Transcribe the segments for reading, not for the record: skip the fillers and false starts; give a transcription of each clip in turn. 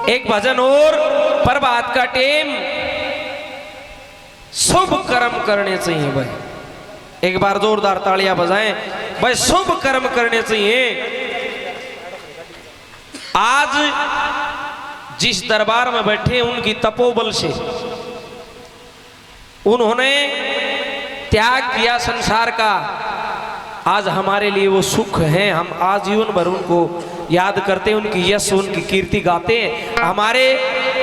एक भजन और प्रभात का टेम शुभ कर्म करने चाहिए भाई। एक बार जोरदार तालियां बजाएं भाई। शुभ कर्म करने चाहिए। आज जिस दरबार में बैठे उनकी तपोबल से उन्होंने त्याग किया संसार का। आज हमारे लिए वो सुख है। हम आजीवन भर उनको याद करते हैं, उनकी यश उनकी कीर्ति गाते हैं। हमारे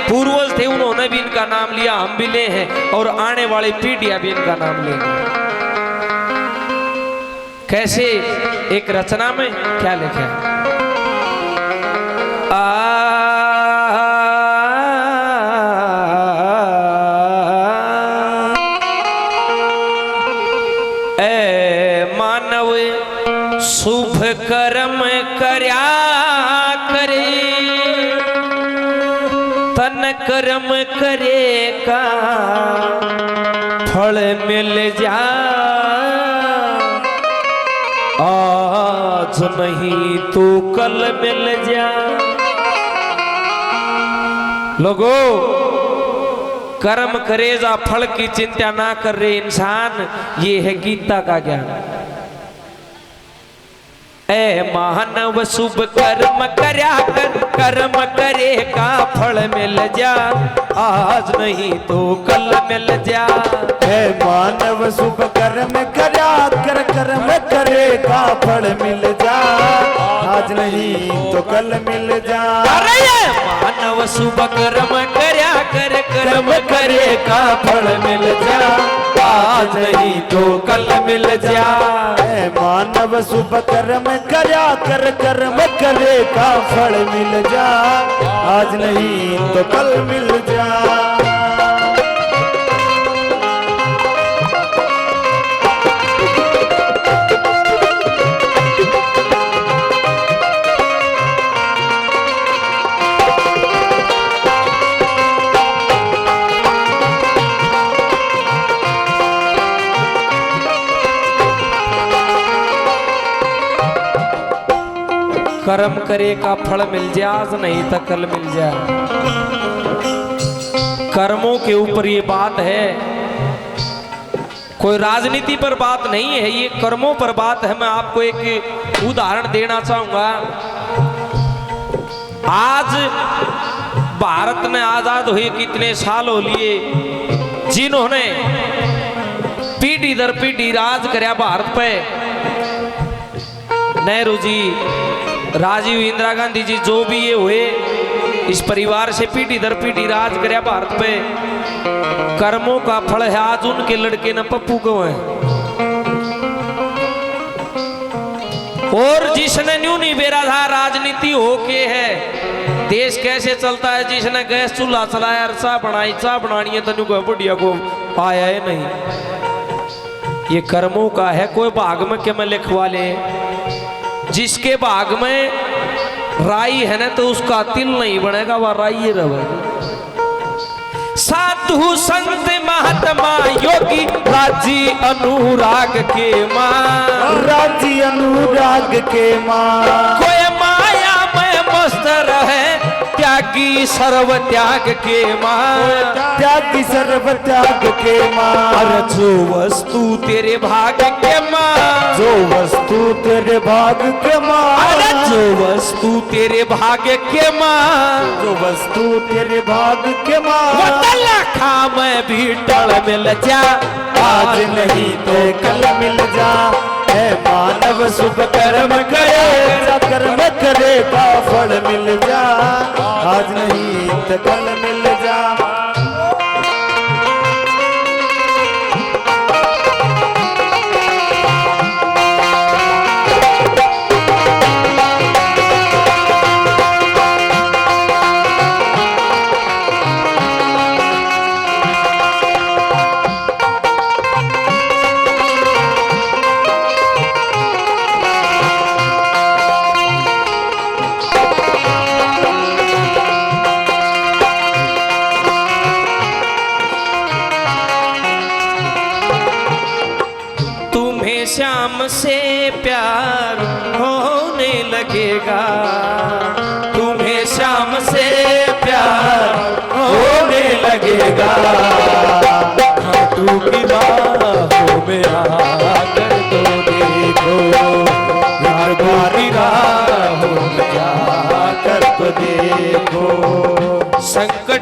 पूर्वज थे, उन्होंने भी इनका नाम लिया, हम भी ले हैं और आने वाली पीढ़ियां भी इनका नाम लेंगे। कैसे एक रचना में क्या लिखा है? मानव शुभ कर्म कर्या करे, तन कर्म करे का फल मिल जा। आज नहीं तो कल मिल जा। लोगों, कर्म करे जा, फल की चिंता ना कर रहे इंसान, ये है गीता का ज्ञान। ए मानव शुभ कर्म कर्या कर, कर्म करे का फल मिल जा। आज नहीं तो कल मिल जा। ए मानव शुभ कर्म कर्या कर, कर्म करे का फल मिल जा। आज नहीं तो कल मिल जा। अरे मानव शुभ कर्म कर्या कर, कर्म करे का फल मिल जा। आज नहीं तो कल मिल जा। ए मानव शुभ कर्म कर्या कर, कर्म करे का फल मिल जा। आज नहीं तो कल मिल जा। कर्म करे का फल मिल जाए, आज नहीं तो कल मिल जाए। कर्मों के ऊपर ये बात है, कोई राजनीति पर बात नहीं है, ये कर्मों पर बात है। मैं आपको एक उदाहरण देना चाहूंगा। आज भारत में आजाद हुए कितने साल हो लिए, जिन्होंने पीढ़ी दर पीढ़ी राज कराया भारत पे। नेहरू जी, राजीव, इंदिरा गांधी जी, जो भी ये हुए, इस परिवार से पीढ़ी दर पीढ़ी राज कराया भारत पे। कर्मों का फल है। आज उनके लड़के न पप्पू को है। और जिसने न्यू नहीं बेरा था राजनीति होके है, देश कैसे चलता है। जिसने गैस चूल्हा चलाया, चाह बनाई, चाह बनानी है तो न्यू को बुढ़िया को आया है नहीं। ये कर्मों का है। कोई भाग में क्या मैं लिखवा ले, जिसके भाग में राई है ना तो उसका तिल नहीं बनेगा, वह राई रहेगा। साधु संत महात्मा योगी राजी अनुराग के मां, राजी अनुराग के मां। कोई माया में मस्त रहे, त्यागी सर्व त्याग के मां, त्यागी सर्व त्याग के मां। अरे जो वस्तु तेरे भाग के मां, जो वस्तु तेरे भाग के मां। अरे जो वस्तु तेरे भाग के मां, जो वस्तु तेरे भाग के मां। खा में भी टल मिल जा। आज नहीं तो कल मिल जा। है मानव शुभ कर्म करे, कर्म करे का फल मिल जा। आज नहीं तो कल मिल जा। श्याम से प्यार होने लगेगा, तुम्हें श्याम से प्यार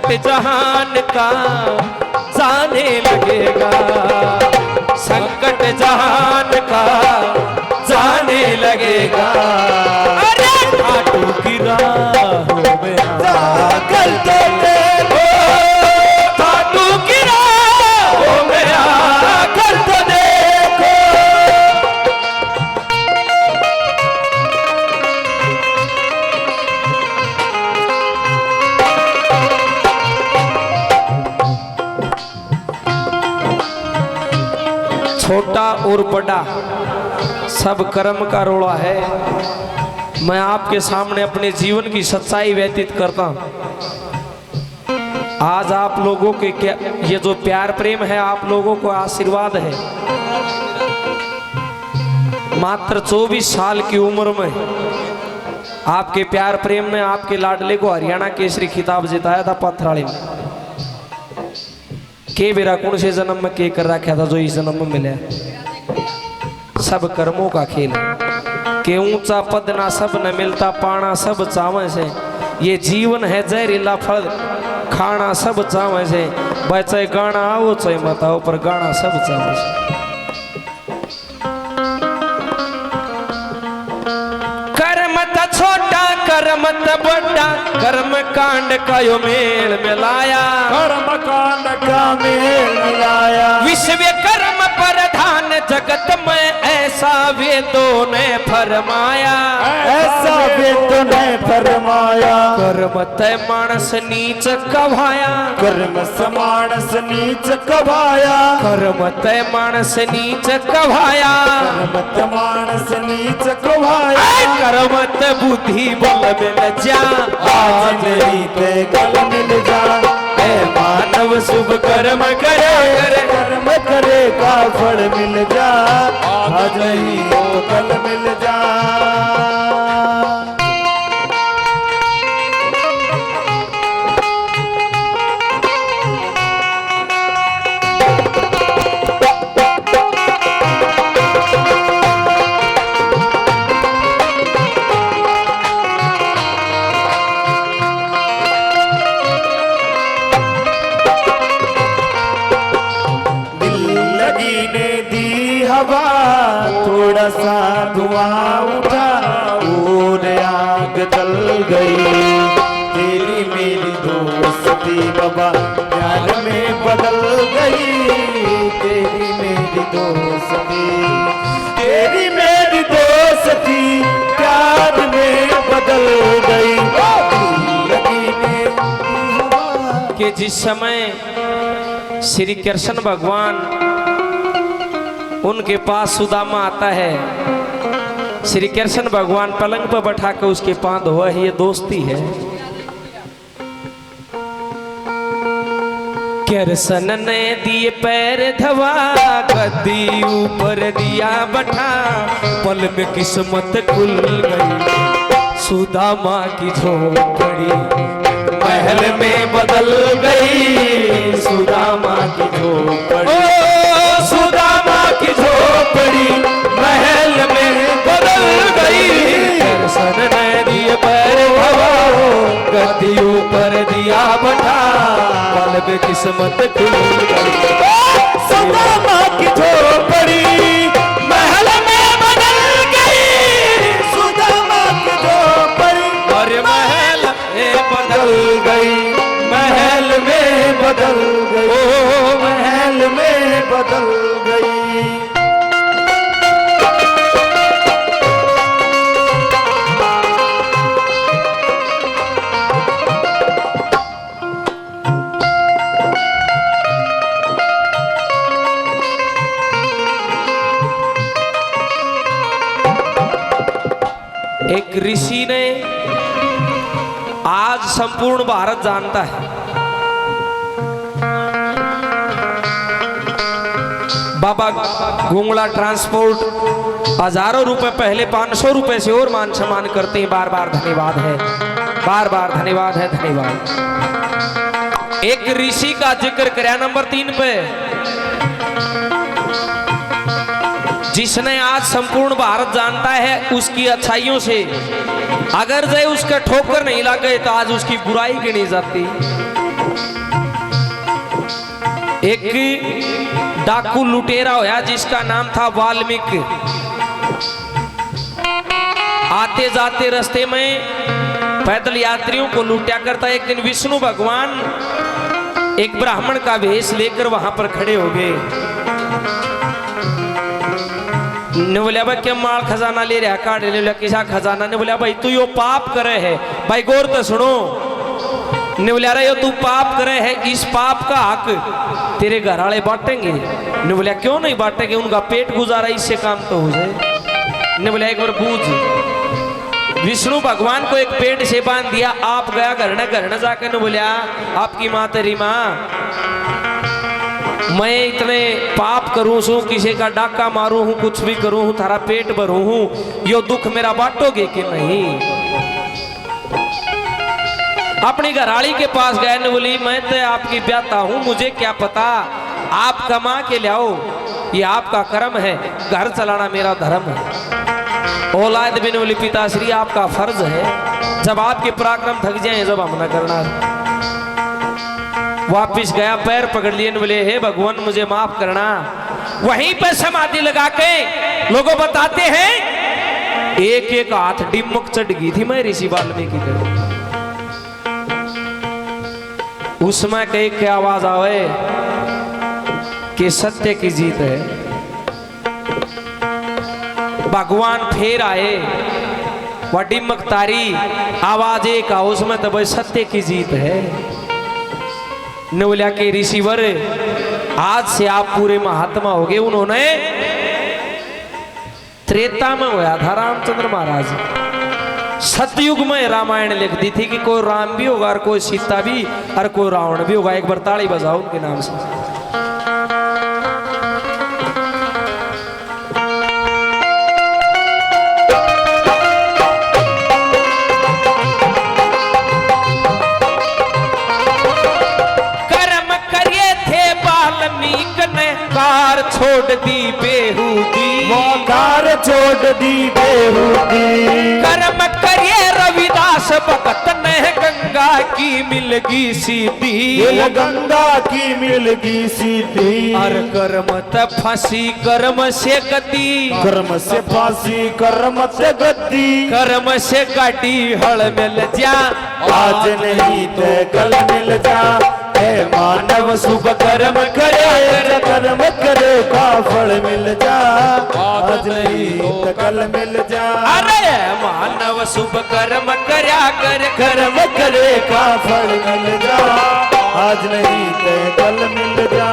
संकट जहान का जाने लगेगा, संकट जहान का जाने लगेगा। अरे खाटू की राहों में जाकर तो देखो, खाटू की राहों में जाकर तो देखो। छोटा और बड़ा सब कर्म का रोड़ा है। मैं आपके सामने अपने जीवन की सच्चाई व्यतीत करता हूं। आज आप लोगों के क्या ये जो प्यार प्रेम है, आप लोगों को आशीर्वाद है। मात्र 24 साल की उम्र में आपके प्यार प्रेम ने आपके लाडले को हरियाणा केसरी खिताब जिताया था पथराड़ी में। के बेरा कौन से जन्म में के कर रखा था जो इस जन्म में मिले। सब कर्मों का खेल है कि ऊंचा पद ना सब न मिलता, पाना सब चावे से। ये जीवन है जहरीला फल, खाना सब चावे से। बचे गाना आओ चाहे मत आओ, पर गाना सब चावे से। कर्म त छोटा कर्म त बड़ा, कर्म कांड का यो मेल मिलाया, कर्म कांड का मेल मिलाया। विश्व कर्म प्रधान जगत में ऐसा वेदों ने फरमाया, ऐसा वेदों ने फरमाया। कर्म तय मानस नीच कभाया, कर्म समानस नीच कभाया, कर्म तय मानस नीच कभाया, कर्म तमानस नीच कभाया। कर्म तय बुद्धि बल मिल जा, आज नहीं ते कल मिल जा। ऐ मानव शुभ कर्म करे, कर्म करे का फल मिल जा, आज नहीं तो कल मिल जा। थोड़ा सा धुआं उठा और आग जल गई। तेरी मेरी दोस्ती बाबा प्यार में बदल गई। तेरी मेरी दोस्ती, तेरी मेरी दोस्ती प्यार में बदल गई। कि जिस समय श्री कृष्ण भगवान उनके पास सुदामा आता है, श्री कृष्ण भगवान पलंग पर बैठा कर उसके पांव धोआ है। ये दोस्ती है। कृष्ण ने दिए पैर धवा, गद्दी ऊपर दिया बैठा, पल में किस्मत खुल गई। सुदामा की झोपड़ी महल में बदल गई। सुदामा की झोपड़ी, सुदामा की झोपड़ी महल में बदल गई। कृष्ण ने दिए पैर धवा, गद्दी ऊपर दिया बैठा, पल में किस्मत खुल गई। सुदामा की झोपड़ी महल में बदल गई। सुदामा की झोपड़ी और महल में बदल गई, महल में बदल गई। ओ महल में बदल गई। एक ऋषि ने, आज संपूर्ण भारत जानता है, बाबा गुंगला ट्रांसपोर्ट हजारों रुपए पहले 500 रुपए से और मान सम्मान करते हैं। बार बार धन्यवाद है, बार बार धन्यवाद है, धन्यवाद। एक ऋषि का जिक्र कराया नंबर 3 पे, जिसने आज संपूर्ण भारत जानता है उसकी अच्छाइयों से। अगर जय उसका ठोकर नहीं लगे तो आज उसकी बुराई गिनी जाती। एक डाकू लुटेरा होया जिसका नाम था वाल्मीकि। आते जाते रास्ते में पैदल यात्रियों को लूटा करता। एक दिन विष्णु भगवान एक ब्राह्मण का वेश लेकर वहां पर खड़े हो गए। ने बोलिया भाई क्या माल खजाना ले रहा काट ले लिया किसा खजाना। ने बोलिया भाई तू यो पाप करे है। भाई गौर तो सुनो। ने बोलिया रे यो तू पाप करे है, इस पाप का हक तेरे घर वाले बांटेंगे। ने बोलिया क्यों नहीं बांटेंगे, उनका पेट गुजारा इससे काम तो हो जाए। ने बोलिया एक बार पूछ। विष्णु भगवान को एक पेड़ से बांध दिया। आप गया घर न जाकर ने बोलिया आपकी माँ तेरी माँ मैं इतने पाप करूं सू, किसी का डाका मारू हूं, कुछ भी करूं हूं, थारा पेट भरू हूं, यो दुख मेरा बांटोगे कि नहीं। अपनी घराड़ी के पास गए ने बोली मैं तो आपकी ब्याता हूं, मुझे क्या पता, आप कमा के लाओ, ये आपका कर्म है, घर चलाना मेरा धर्म है। औलाद भी ने बोली पिताश्री आपका फर्ज है, जब आपके पराक्रम थक जाए जब हम न करना। वापिस गया पैर पकड़ लिए बोले हे भगवान मुझे माफ करना। वहीं पर समाधि लगा के लोगों बताते हैं एक एक हाथ डिमक चढ़ गई थी मैं ऋषि वाल्मीकि के। उसमें कई के आवाज आवे कि सत्य की जीत है। भगवान फिर आए वह डिमक तारी आवाज एक आ उसमें तो भाई सत्य की जीत है। ने बोलिया के ऋषिवर आज से आप पूरे महात्मा हो गए। उन्होंने त्रेता में होया था रामचंद्र महाराज, सतयुग में रामायण लिख दी थी कि कोई राम भी होगा और कोई सीता भी और कोई रावण भी होगा। एक बार ताली बजाओ उनके नाम से। कार छोड़ दी बेहूदी, वो कार छोड़ दी बेहूदी। कर्म करिए रविदास भगत ने गंगा की मिलगी सीधी, गंगा की मिलगी सीधी। और कर्म त फांसी कर्म से गति, कर्म से फांसी कर्म से गति। कर्म से गाड़ी हल मिल जा, आज नहीं तो कल मिल जा। हे मानव शुभ कर्म करे, कर्म करे का फल मिल जा। आज नहीं तो कल मिल जा। अरे मानव शुभ कर्म करया कर, कर्म करे का फल मिल जा। आज नहीं तो कल मिल जा।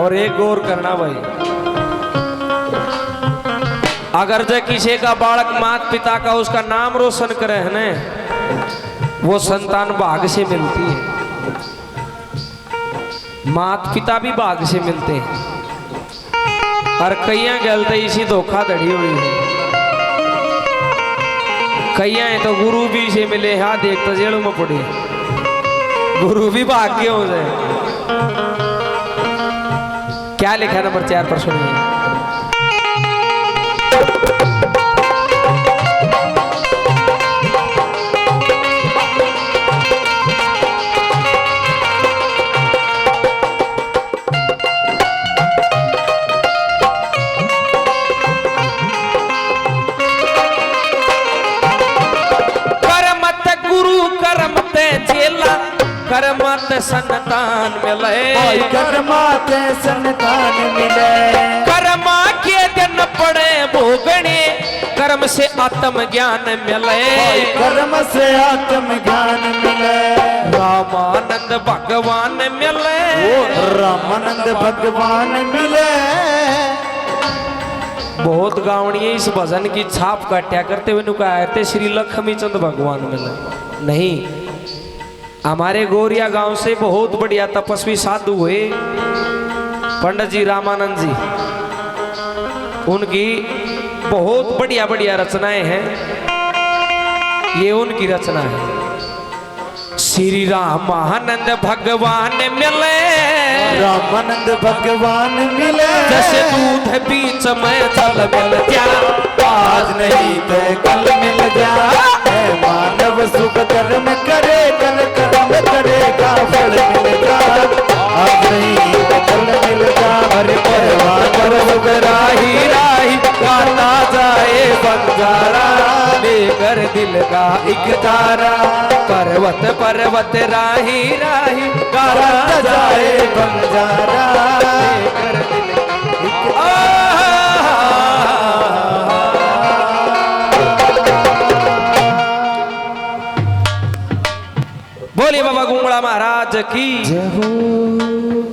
और एक गौर करना भाई, अगर जो किसी का बालक माता पिता का उसका नाम रोशन करे है ना, वो संतान भाग से मिलती है। माता पिता भी भाग से मिलते हैं और कई गलते इसी धोखाधड़ी हुई है। कई तो गुरु भी से मिले, हाँ देख तो जेलों में पड़े, गुरु भी भाग्य हो जाए। क्या लिखा है नंबर 4 पर सुनिए। करमत गुरु करमत चेला करमत संतान मिले, कर्माते संतान मिले। कर्मा के दिन पड़े भोगने, कर्म से आत्म ज्ञान मिले। कर्म से आत्म ज्ञान मिले। रामानंद भगवान मिले, रामानंद भगवान मिले। बहुत गावड़िए इस भजन की छाप काटा करते हुए कहते श्री लक्ष्मी चंद भगवान मिले। नहीं, हमारे गोरिया गांव से बहुत बढ़िया तपस्वी साधु हुए पंडित जी रामानंद जी। उनकी बहुत बढ़िया बढ़िया रचनाएं हैं। ये उनकी रचना है। श्री रामानंद भगवान मिले, रामानंद भगवान मिले, जैसे दूध बीच में जल मिल जा, आज नहीं तो कल मिल जा। है मानव सुख कर्म करे, कल कर्म करेगा फल मिल जा। आज नहीं तो कल मिल जा। अरे परवान सुख राही राही गाता जाए बंजारा, लेकर दिल का एक तारा, पर्वत पर्वत राही राही गाता जाए बंजारा, लेकर दिल का बोलिए बाबा गुंगड़ा महाराज की जय हो।